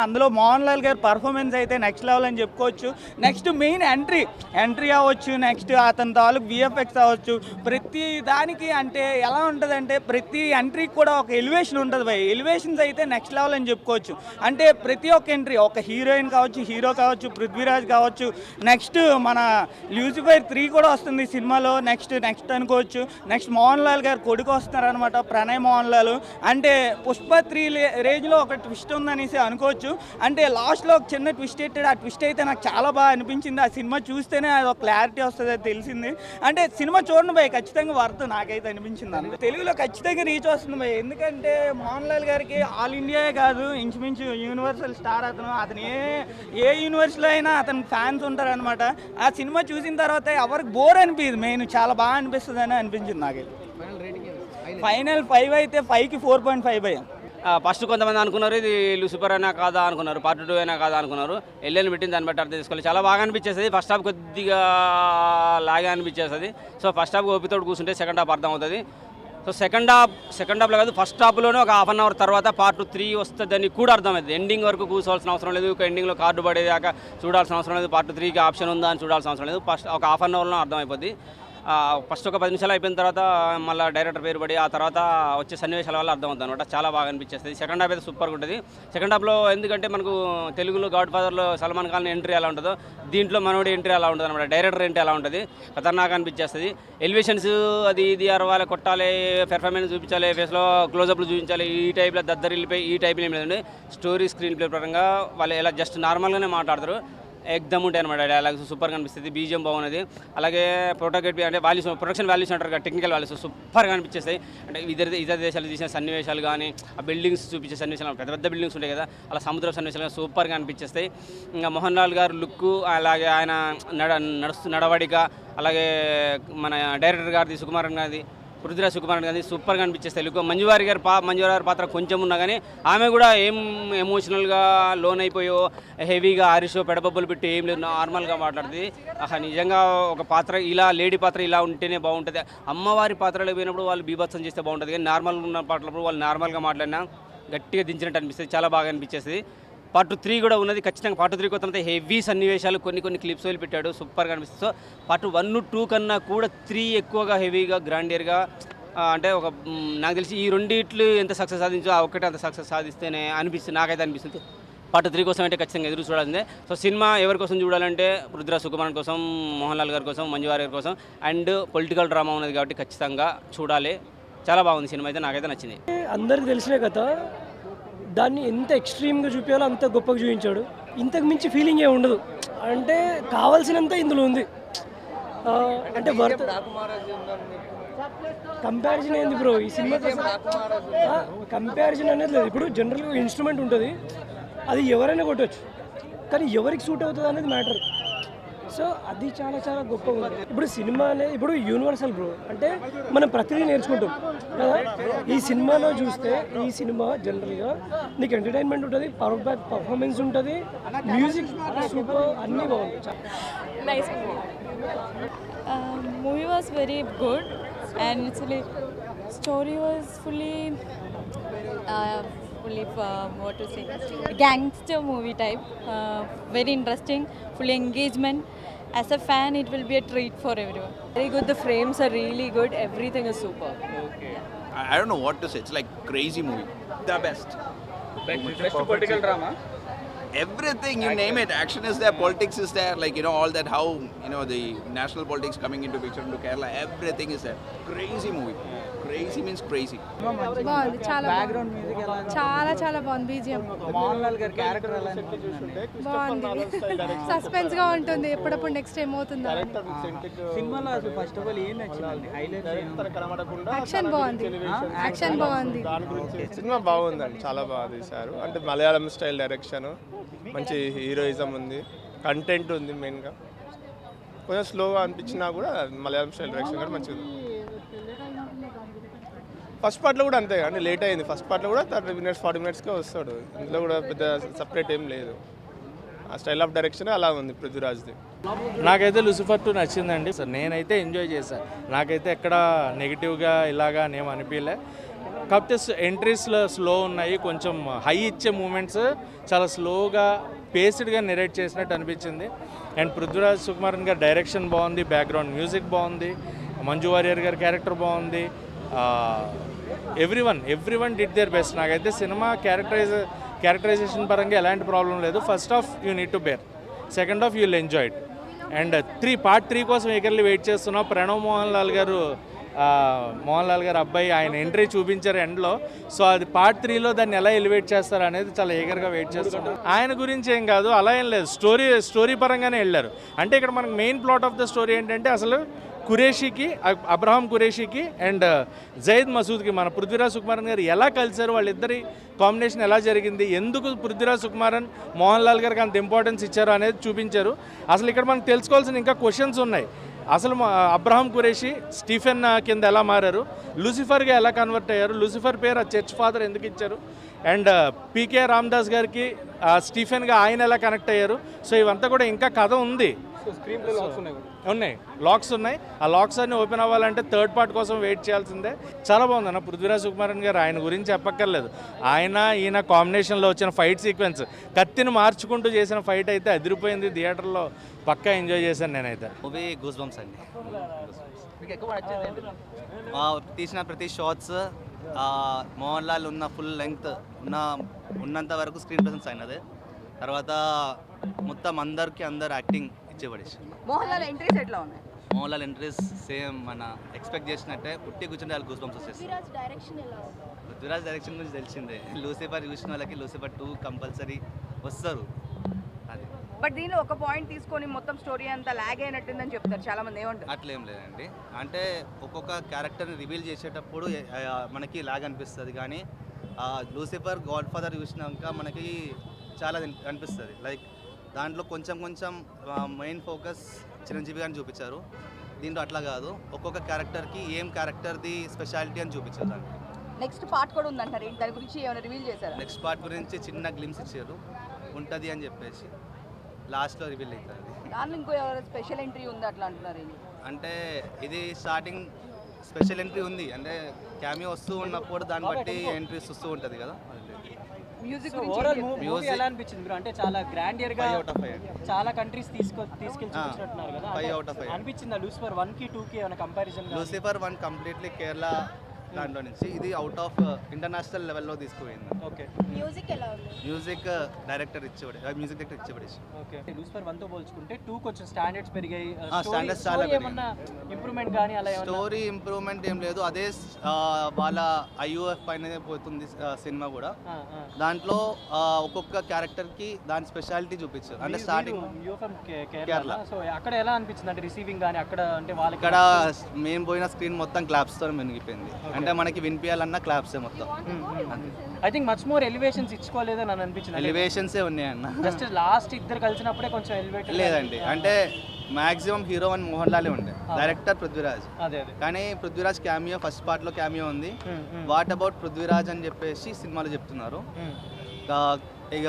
అందులో మోహన్ లాల్ గారి పర్ఫార్మెన్స్ అయితే నెక్స్ట్ లెవెల్ అని చెప్పుకోవచ్చు. నెక్స్ట్ మెయిన్ ఎంట్రీ అవ్వచ్చు, నెక్స్ట్ అతని తాలూకు విఎఫ్ఎక్స్ అవ్వచ్చు, ప్రతి దానికి అంటే ఎలా ఉంటుందంటే ప్రతి ఎంట్రీకి కూడా ఒక ఎలివేషన్ ఉంటుంది భయ్. ఎలివేషన్స్ అయితే నెక్స్ట్ లెవెల్ అని చెప్పుకోవచ్చు. అంటే ప్రతి ఒక్క ఎంట్రీ, ఒక హీరోయిన్ కావచ్చు, హీరో కావచ్చు, పృథ్వీరాజ్ కావచ్చు, నెక్స్ట్ మన లూసిఫర్ 3 కూడా వస్తుంది సినిమాలో, నెక్స్ట్ అనుకోవచ్చు. నెక్స్ట్ మోహన్ లాల్ గారు కొడుకు వస్తున్నారనమాట, ప్రణయ్ మోహన్ లాల్. అంటే పుష్ప 3 రేంజ్లో ఒక ట్విస్ట్ ఉందనేసి అనుకోవచ్చు. అంటే లాస్ట్లో ఒక చిన్న ట్విస్ట్ పెట్టాడు. ఆ ట్విస్ట్ అయితే నాకు చాలా బాగా అనిపించింది. ఆ సినిమా చూస్తేనే అది ఒక క్లారిటీ వస్తుంది, అది తెలిసింది. అంటే సినిమా చూడండి భయ్, ఖచ్చితంగా వర్త్ నాకైతే అనిపించింది. అంతే తెలుగులో ఖచ్చితంగా రీచ్ వస్తుంది భయ్. ఎందుకంటే మోహన్ లాల్ గారికి ఆల్ ఇండియాయే కాదు, ఇంచుమించు యూనివర్సల్ స్టార్ అతను ఏ యూనివర్స్లో అయినా అతను ఫ్యాన్స్ ఉంటారనమాట. ఆ సినిమా చూసిన తర్వాత ఎవరికి బోర్ అనిపించదు, మెయిన్ చాలా బాగా అనిపిస్తుంది అని అనిపించింది నాకైతే. ఫైనల్ 5 అయితే 5కి 4.5 భయ్. ఫస్ట్ కొంతమంది అనుకున్నారు ఇది లూసిఫర్ అయినా కాదా అనుకున్నారు, పార్ట్ 2 అయినా కాదా అనుకున్నారు. ఎల్లుని పెట్టింది దాన్ని బట్టి అర్థం చేసుకోవాలి. చాలా బాగా అనిపించేస్తుంది. ఫస్ట్ హాఫ్ కొద్దిగా లాగా అనిపించేస్తుంది. సో ఫస్ట్ హాఫ్ ఓపితోడు కూర్చుంటే సెకండ్ హాఫ్ అర్థం అవుతుంది. సో సెకండ్ హాఫ్లో కాదు, ఫస్ట్ హాఫ్లోనే ఒక హాఫ్ అన్ అవర్ తర్వాత పార్ట్ 3 వస్తుందని కూడా అర్థమైంది. ఎండింగ్ వరకు కూర్చోవాల్సిన అవసరం లేదు, ఎండింగ్లో కార్డు పడేదాకా చూడాల్సిన అవసరం లేదు, పార్ట్ 3కి ఆప్షన్ ఉందా అని చూడాల్సిన అవసరం లేదు. ఫస్ట్ ఒక హాఫ్ అన్ అవర్లో అర్థమైపోద్ది. ఫస్ట్ ఒక 10 నిమిషాలు అయిపోయిన తర్వాత మళ్ళీ డైరెక్టర్ పేరు పడి ఆ తర్వాత వచ్చే సన్నివేశాల వల్ల అర్థమవుతుంది అనమాట. చాలా బాగా అనిపించేస్తుంది. సెకండ్ హాఫ్ అయితే సూపర్గా ఉంటుంది. సెకండ్ హాఫ్లో ఎందుకంటే మనకు తెలుగులో గాడ్ ఫాదర్లో సల్మాన్ ఖాన్ ఎంట్రీ ఎలా ఉంటుందో దీంట్లో మనోడి ఎంట్రీ ఎలా ఉంటుంది అనమాట. డైరెక్టర్ ఎంట్రీ ఎలా ఉంటుంది, ఖతర్నాక్ అనిపించేస్తుంది. ఎలివేషన్స్ అది ఇది అరవాలి, కొట్టాలి, పెర్ఫార్మెన్స్ చూపించాలి, ఫేస్లో క్లోజప్లు చూపించాలి, ఈ టైప్లో దద్దరిల్లిపోయి ఈ టైప్లో ఏం లేదండి. స్టోరీ స్క్రీన్ ప్లే పరంగా వాళ్ళు ఎలా జస్ట్ నార్మల్గానే మాట్లాడతారు, ఎగ్దమ్ ఉంటాయి అనమాట. డైలాగ్స్ సూపర్గా అనిపిస్తుంది. బీజిఎం బాగున్నది. అలాగే ప్రొటెక్ట్ అంటే వాల్యూస్, ప్రొడక్షన్ వాల్యూస్ అంటారు కదా, టెక్నికల్ వాల్యూస్ సూపర్గా అనిపించేస్తాయి. అంటే ఇతర దేశాలు తీసిన సన్నివేశాలు కానీ, ఆ బిల్డింగ్స్ చూపించే సన్నివేశాలు, పెద్ద పెద్ద బిల్డింగ్స్ ఉంటాయి కదా, అలా సముద్ర సన్నివేశాలు సూపర్గా అనిపించేస్తాయి. ఇంకా మోహన్ లాల్ గారు లుక్, అలాగే ఆయన నడవడిక, అలాగే మన డైరెక్టర్ గారిది సుకుమారన్ గారిది, పృథ్వీరాజ్ సుకుమారన్ గారిది సూపర్గా అనిపించేస్తాయి. లుక్ మంజువారి గారి పాత్ర కొంచెం ఉన్నా కానీ ఆమె కూడా ఏం ఎమోషనల్గా లోన్ అయిపోయో హెవీగా ఆరిషో పెడబబ్బులు పెట్టి ఏం లేదు, నార్మల్గా మాట్లాడుతుంది. నిజంగా ఒక పాత్ర ఇలా లేడీ పాత్ర ఇలా ఉంటేనే బాగుంటుంది. అమ్మవారి పాత్రలు పోయినప్పుడు వాళ్ళు బీభత్సం చేస్తే బాగుంటుంది, కానీ నార్మల్ ఉన్న పాటలప్పుడు వాళ్ళు నార్మల్గా మాట్లాడినా గట్టిగా దించినట్టు అనిపిస్తుంది. చాలా బాగా అనిపించేస్తుంది. పార్ట్ 3 కూడా ఉన్నది. ఖచ్చితంగా పార్ట్ 3 కొత్త హెవీ సన్నివేశాలు కొన్ని క్లిప్స్ వదిలి పెట్టాడు, సూపర్గా అనిపిస్తుంది. సో పార్ట్ 1, 2 కన్నా కూడా 3 ఎక్కువగా హెవీగా గ్రాండియర్గా, అంటే ఒక నాకు తెలిసి ఈ రెండిట్లు ఎంత సక్సెస్ సాధించో ఆ ఒక్కటే అంత సక్సెస్ సాధిస్తేనే అనిపిస్తుంది, నాకైతే అనిపిస్తుంది. పార్ట్ 3 కోసం అయితే ఖచ్చితంగా ఎదురు చూడాల్సిందే. సో సినిమా ఎవరి కోసం చూడాలంటే పృథ్వీరాజ్ సుకుమారన్ కోసం, మోహన్ లాల్ గారి కోసం, మంజువారి గారి కోసం. అండ్ పొలిటికల్ డ్రామా ఉన్నది కాబట్టి ఖచ్చితంగా చూడాలి. చాలా బాగుంది సినిమా అయితే, నాకైతే నచ్చింది. అందరికి తెలిసిన కథ, దాన్ని ఎంత ఎక్స్ట్రీమ్గా చూపించాలో అంత గొప్పగా చూపించాడు. ఇంతకు మించి ఫీలింగ్ ఏమి ఉండదు. అంటే కావాల్సినంత ఇందులో ఉంది. అంటే వర్త్ కంపారిజన్ ఏంది బ్రో ఈ సినిమా? కంపారిజన్ అనేది లేదు. ఇప్పుడు జనరల్గా ఇన్స్ట్రుమెంట్ ఉంటుంది, అది ఎవరైనా కొట్టవచ్చు, కానీ ఎవరికి సూట్ అవుతుంది అనేది మ్యాటర్. సో అది చాలా చాలా గొప్పగా ఉంది. ఇప్పుడు సినిమా అనేది ఇప్పుడు యూనివర్సల్ బ్రో, అంటే మనం ప్రతిదీ నేర్చుకుంటాం కదా. ఈ సినిమాలో చూస్తే ఈ సినిమా జనరల్గా నీకు ఎంటర్టైన్మెంట్ ఉంటుంది, పర్ఫార్మెన్స్ ఉంటుంది, మ్యూజిక్ సూపర్, అన్నీ బాగుంటాయి. Nice movie was very good, and actually story was fully what to say, gangster movie type, very interesting, fully engagement. As a fan, it will be a treat for everyone. Very good. The frames are really good. Everything is super. Okay. I don't know what to say. It's like crazy movie. The best. Best political drama. Everything, you name it. Action is there, politics is there. Like, you know, all that, how, you know, the national politics coming into picture into Kerala. Everything is there. Crazy movie. Crazy means crazy. బాగుంది, చాలా background music ఎలా ఉంది? చాలా చాలా బాగుంది. BGM Mohan Lal గారి character ఎలా అనిపించింది? బాగుంది, సస్పెన్స్ గా ఉంటుంది, ఎప్పుడప్పుడు నెక్స్ట్ టైం అవుతుందా. సినిమాలో అసలు ఫస్ట్ ఆఫ్ ఆల్ ఏం నచ్చింది? హైలైట్స్ యాక్షన్ బాగుంది, యాక్షన్ బాగుంది. సినిమా బాగుందండి, చాలా బాగా తీశారు. అంటే మలయాళం స్టైల్ డైరెక్షన్, మంచి హీరోయిజం ఉంది, కంటెంట్ ఉంది. మెయిన్గా కొంచెం స్లోగా అనిపించినా కూడా మలయాళం స్టైల్ డైరెక్షన్ కూడా మంచిగా ఉంది. ఫస్ట్ పార్ట్లో కూడా అంతే అంటే లేట్ అయింది. ఫస్ట్ పార్ట్లో కూడా 30 minutes 40 minutesకే వస్తాడు. ఇందులో కూడా పెద్ద సపరేట్ ఏం లేదు. ఆ స్టైల్ ఆఫ్ డైరెక్షన్ అలా ఉంది పృథ్వీరాజ్ది. నాకైతే లూసిఫర్ 2 నచ్చిందండి సార్. నేనైతే ఎంజాయ్ చేశాను. నాకైతే ఎక్కడ నెగిటివ్గా ఇలాగా నేమ్ అనిపించలే. కాకపోతే ఎంట్రీస్లో స్లో ఉన్నాయి, కొంచెం హై ఇచ్చే మూమెంట్స్ చాలా స్లోగా పేస్డ్గా నెరేట్ చేసినట్టు అనిపించింది. అండ్ పృథ్వీరాజ్ సుకుమారన్ గారి డైరెక్షన్ బాగుంది, బ్యాక్గ్రౌండ్ మ్యూజిక్ బాగుంది, మంజు వారియర్ గారి క్యారెక్టర్ బాగుంది. Everyone did their best. నాకైతే సినిమా క్యారెక్టరైజేషన్ పరంగా ఎలాంటి ప్రాబ్లం లేదు. First half you need to bear, second half you will enjoy it. And part 3 కోసం ఈగర్లీ వెయిట్ చేస్తున్నాం. ప్రణవ్ మోహన్ లాల్ గారు అబ్బాయి ఆయన ఎంట్రీ చూపించారు ఎండ్లో. సో అది పార్ట్ 3లో దాన్ని ఎలా ఎలివేట్ చేస్తారు అనేది చాలా ఈగర్గా వెయిట్ చేస్తున్నాం. ఆయన గురించి ఏం కాదు, అలా ఏం లేదు, స్టోరీ పరంగానే వెళ్ళారు. అంటే ఇక్కడ మనకు main plot of the story ఏంటంటే అసలు అబ్రహాం ఖురేషీకి అండ్ జయద్ మసూద్కి మన పృథ్వీరాజ్ సుకుమారన్ గారు ఎలా కలిశారు, వాళ్ళిద్దరి కాంబినేషన్ ఎలా జరిగింది, ఎందుకు పృథ్వీరాజ్ సుకుమారన్ మోహన్ లాల్ గారికి అంత ఇంపార్టెన్స్ ఇచ్చారు అనేది చూపించారు. అసలు ఇక్కడ మనకు తెలుసుకోవాల్సిన ఇంకా క్వశ్చన్స్ ఉన్నాయి. అసలు అబ్రహాం ఖురేషీ స్టీఫెన్ కింద ఎలా మారారు, లూసిఫర్గా ఎలా కన్వర్ట్ అయ్యారు, లూసిఫర్ పేరు చర్చ్ ఫాదర్ ఎందుకు ఇచ్చారు, అండ్ పీకే రామదాస్ గారికి స్టీఫెన్గా ఆయన ఎలా కనెక్ట్ అయ్యారు. సో ఇవంతా కూడా ఇంకా కథ ఉంది, లాక్స్ ఉన్నాయి. ఆ లాక్స్ అన్ని ఓపెన్ అవ్వాలంటే థర్డ్ పార్ట్ కోసం వెయిట్ చేయాల్సిందే. చాలా బాగుంది అన్న పృథ్వీరాజ్ సుకుమారన్ గారు, ఆయన గురించి చెప్పక్కర్లేదు. ఈయన కాంబినేషన్లో వచ్చిన ఫైట్ సీక్వెన్స్, కత్తిని మార్చుకుంటూ చేసిన ఫైట్ అయితే అదిరిపోయింది. థియేటర్లో పక్కా ఎంజాయ్ చేశాను నేనైతే. మూవీ గూస్ బంప్స్ అండి. తీసిన ప్రతి షాట్స్ మోహన్ లాల్ ఉన్న ఫుల్ లెంగ్త్ ఉన్నంత వరకు స్క్రీన్ ప్రెసెన్స్ అయినది. తర్వాత మొత్తం అందరు యాక్టింగ్ ఇచ్చేపడేసి. మోహన్ లాల్ ఎంట్రీస్ ఎట్లా ఉన్నాయి? మోహన్ లాల్ ఎంట్రీస్ సేమ్ మన ఎక్స్పెక్ట్ చేసినట్టే, పుట్టి కూర్చుంటే వాళ్ళు గూస్ బంప్స్ వచ్చేసి. పృథ్వీరాజ్ డైరెక్షన్ గురించి తెలిసిందే. లూసిఫర్ చూసిన వాళ్ళకి లూసిఫర్ 2 కంపల్సరీ వస్తారు. అది బట్ దీనిలో ఒక పాయింట్ తీసుకొని మొత్తం స్టోరీ అంతా లాగ్ అయినట్టుందని చెప్తారు చాలా మంది, ఏమంటారు? అట్లేం లేదండి. అంటే ఒక్కొక్క క్యారెక్టర్ని రివీల్ చేసేటప్పుడు మనకి లాగ్ అనిపిస్తుంది, కానీ లూసిఫర్ గాడ్ ఫాదర్ చూసినాక మనకి చాలా అనిపిస్తుంది. లైక్ దాంట్లో కొంచెం మెయిన్ ఫోకస్ చిరంజీవి గారిని చూపించారు. దీంట్లో అట్లా కాదు, ఒక్కొక్క క్యారెక్టర్కి ఏం క్యారెక్టర్ది స్పెషాలిటీ అని చూపించారు. దానికి నెక్స్ట్ పార్ట్ కూడా ఉందంటారు, దాని గురించి ఏమైనా రివీల్ చేశారా? నెక్స్ట్ పార్ట్ గురించి చిన్న గ్లిమ్స్ ఇచ్చారు, ఉంటుంది అని చెప్పేసి లాస్ట్లో రివీల్ అవుతుంది. దానిలో ఇంకో ఎవరైనా స్పెషల్ ఎంట్రీ ఉంది అట్లా అంటున్నారు. అంటే ఇది స్టార్టింగ్ స్పెషల్ ఎంట్రీ ఉంది, అంటే క్యామియో వస్తూ ఉన్నప్పుడు దాన్ని బట్టి ఎంట్రీస్ వస్తూ ఉంటుంది కదా. మ్యూజిక్ మ్యూజిక్ ఎలా అనిపించింది బ్రో? అంటే చాలా గ్రాండియర్ గా 5 out of 5 చాలా కంట్రీస్ తీసుకెళ్తున్నారు కదా, 5 out of 5 అనిపించిందా? లూసిఫర్ 1 కి 2 కి ఏమైనా కంపారిజన్? లూసిఫర్ 1 కంప్లీట్లీ కేరళ దాంట్లో నుంచి, ఇది అవుట్ ఆఫ్ ఇంటర్నేషనల్ లెవెల్లో తీసుకుపోయింది. ఓకే. మ్యూజిక్ ఎలా ఉంది? మ్యూజిక్ డైరెక్టర్ ఇచ్చేపడేసి. ఓకే. లూసిఫర్ 1 తో పోల్చుకుంటే 2 కొంచెం స్టాండర్డ్స్ పెరిగాయి. స్టాండర్డ్స్ చాలా ఏమన్నా ఇంప్రూవ్మెంట్ కానీ అలా ఏమన్నా? స్టోరీ ఇంప్రూవ్మెంట్ ఏం లేదు, అదే వాళ్ళ IUF పైన పోతుంది సినిమా కూడా. దాంట్లో ఒక్కొక్క క్యారెక్టర్కి దాని స్పెషాలిటీ చూపించారు. అంటే స్టార్టింగ్ కేరళ, సో అక్కడ ఎలా అనిపించింది? అంటే రిసీవింగ్ కానీ అక్కడ అంటే వాళ్ళకి ఇక్కడ మేము పోయిన స్క్రీన్ మొత్తం క్లాప్స్తో మునిగిపోయింది. అంటే మనకి వినిపించాలన్న క్లాప్సే మొత్తం. I think much more elevations ఇచ్చుకోలేదని అని అనిపించింది. ఎలివేషన్సే ఉన్నాయన్న, జస్ట్ లాస్ట్ ఇద్దరు కలిసినప్పుడే కొంచెం ఎలివేట్ లేదండి. అంటే మాక్సిమం హీరో అని మోహన్ లాలే ఉండే, డైరెక్టర్ పృథ్వీరాజ్. కానీ పృథ్వీరాజ్ క్యామియో ఫస్ట్ పార్ట్లో క్యామియో ఉంది. వాట్ అబౌట్ పృథ్వీరాజ్ అని చెప్పేసి సినిమాలో చెప్తున్నారు. ఇక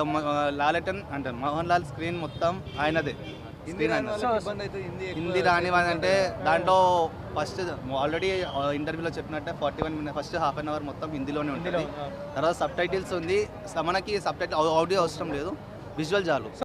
లాలెటన్ అంటే మోహన్ లాల్ స్క్రీన్ మొత్తం ఆయనదే. హిందీ రానివ్వంటే దాంట్లో ఫస్ట్ ఆల్రెడీ ఇంటర్వ్యూలో చెప్పినట్టే 41 minutes first half an hour మొత్తం హిందీలోనే ఉంటుంది. తర్వాత సబ్ టైటిల్స్ ఉంది. మనకి సబ్ టైటిల్ ఆడియో అవసరం లేదు, విజువల్ చాలు.